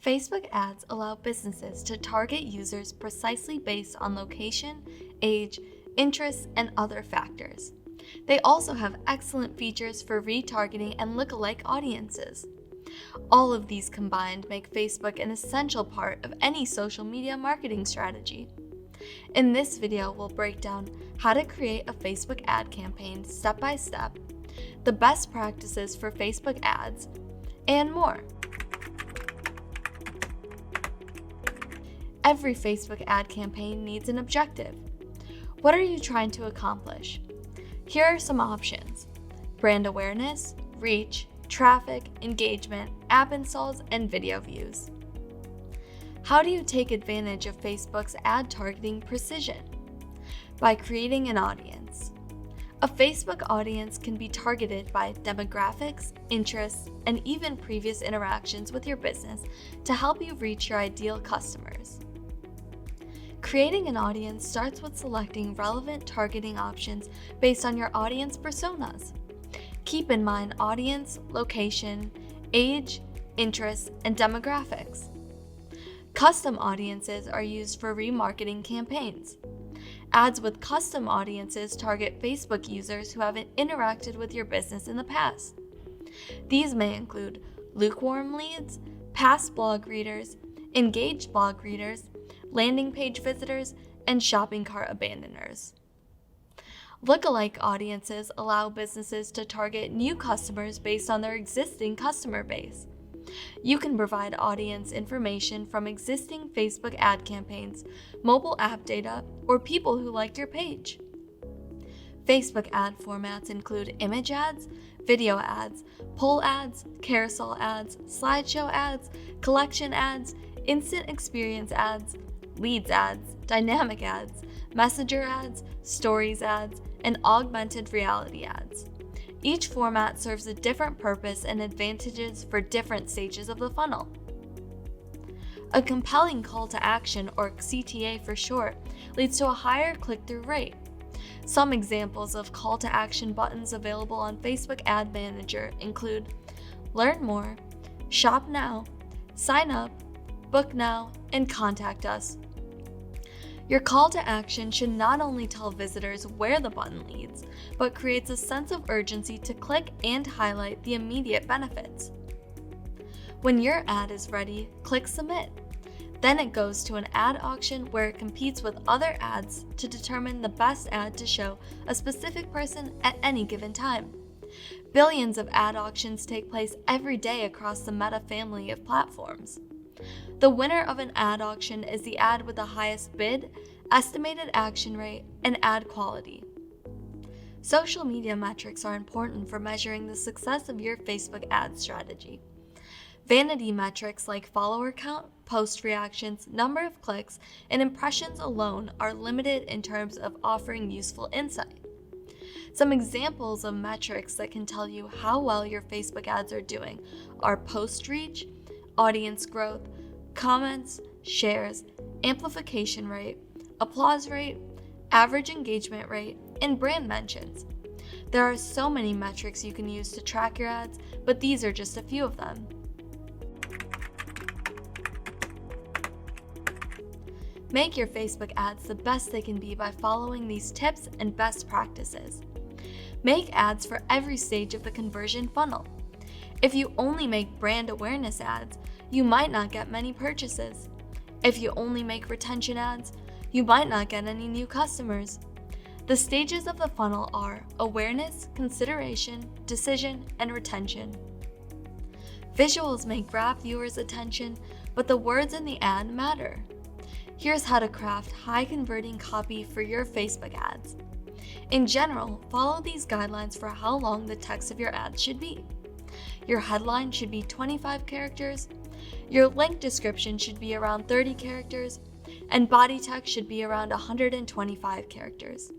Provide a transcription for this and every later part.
Facebook ads allow businesses to target users precisely based on location, age, interests, and other factors. They also have excellent features for retargeting and lookalike audiences. All of these combined make Facebook an essential part of any social media marketing strategy. In this video, we'll break down how to create a Facebook ad campaign step by step, the best practices for Facebook ads, and more. Every Facebook ad campaign needs an objective. What are you trying to accomplish? Here are some options: brand awareness, reach, traffic, engagement, app installs, and video views. How do you take advantage of Facebook's ad targeting precision? By creating an audience. A Facebook audience can be targeted by demographics, interests, and even previous interactions with your business to help you reach your ideal customers. Creating an audience starts with selecting relevant targeting options based on your audience personas. Keep in mind audience, location, age, interests, and demographics. Custom audiences are used for remarketing campaigns. Ads with custom audiences target Facebook users who haven't interacted with your business in the past. These may include lukewarm leads, past blog readers, engaged blog readers, landing page visitors, and shopping cart abandoners. Lookalike audiences allow businesses to target new customers based on their existing customer base. You can provide audience information from existing Facebook ad campaigns, mobile app data, or people who liked your page. Facebook ad formats include image ads, video ads, poll ads, carousel ads, slideshow ads, collection ads, instant experience ads, leads ads, dynamic ads, messenger ads, stories ads, and augmented reality ads. Each format serves a different purpose and advantages for different stages of the funnel. A compelling call to action, or CTA for short, leads to a higher click-through rate. Some examples of call to action buttons available on Facebook Ad Manager include Learn More, Shop Now, Sign Up, Book Now, and Contact Us. Your call to action should not only tell visitors where the button leads, but creates a sense of urgency to click and highlight the immediate benefits. When your ad is ready, click Submit. Then it goes to an ad auction where it competes with other ads to determine the best ad to show a specific person at any given time. Billions of ad auctions take place every day across the Meta family of platforms. The winner of an ad auction is the ad with the highest bid, estimated action rate, and ad quality. Social media metrics are important for measuring the success of your Facebook ad strategy. Vanity metrics like follower count, post reactions, number of clicks, and impressions alone are limited in terms of offering useful insight. Some examples of metrics that can tell you how well your Facebook ads are doing are post reach, audience growth, comments, shares, amplification rate, applause rate, average engagement rate, and brand mentions. There are so many metrics you can use to track your ads, but these are just a few of them. Make your Facebook ads the best they can be by following these tips and best practices. Make ads for every stage of the conversion funnel. If you only make brand awareness ads, you might not get many purchases. If you only make retention ads, you might not get any new customers. The stages of the funnel are awareness, consideration, decision, and retention. Visuals may grab viewers' attention, but the words in the ad matter. Here's how to craft high-converting copy for your Facebook ads. In general, follow these guidelines for how long the text of your ads should be. Your headline should be 25 characters, your link description should be around 30 characters, and body text should be around 125 characters.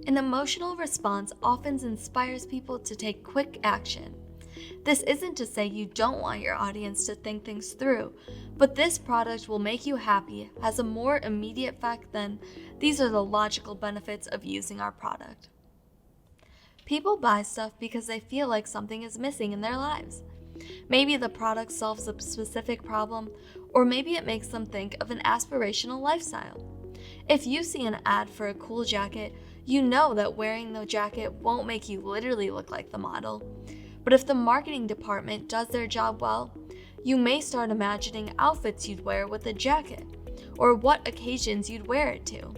An emotional response often inspires people to take quick action. This isn't to say you don't want your audience to think things through, but this product will make you happy has a more immediate effect than these are the logical benefits of using our product. People buy stuff because they feel like something is missing in their lives. Maybe the product solves a specific problem, or maybe it makes them think of an aspirational lifestyle. If you see an ad for a cool jacket, you know that wearing the jacket won't make you literally look like the model. But if the marketing department does their job well, you may start imagining outfits you'd wear with a jacket, or what occasions you'd wear it to.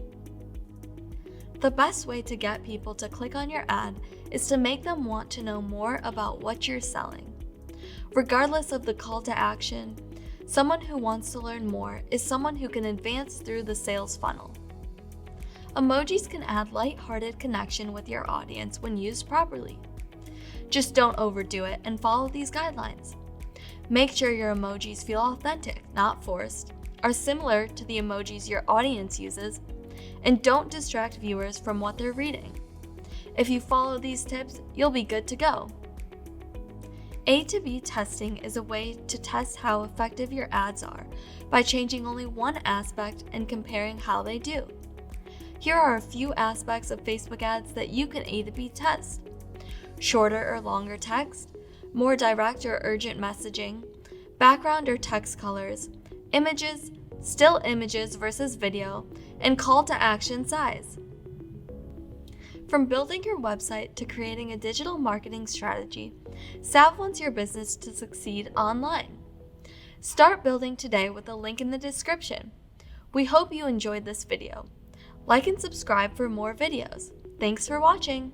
The best way to get people to click on your ad is to make them want to know more about what you're selling. Regardless of the call to action, someone who wants to learn more is someone who can advance through the sales funnel. Emojis can add lighthearted connection with your audience when used properly. Just don't overdo it and follow these guidelines. Make sure your emojis feel authentic, not forced, are similar to the emojis your audience uses, and don't distract viewers from what they're reading. If you follow these tips, you'll be good to go. A/B testing is a way to test how effective your ads are by changing only one aspect and comparing how they do. Here are a few aspects of Facebook ads that you can A/B test: shorter or longer text, more direct or urgent messaging, background or text colors, images, still images versus video, and call to action size. From building your website to creating a digital marketing strategy, Salve wants your business to succeed online. Start building today with the link in the description. We hope you enjoyed this video. Like and subscribe for more videos. Thanks for watching.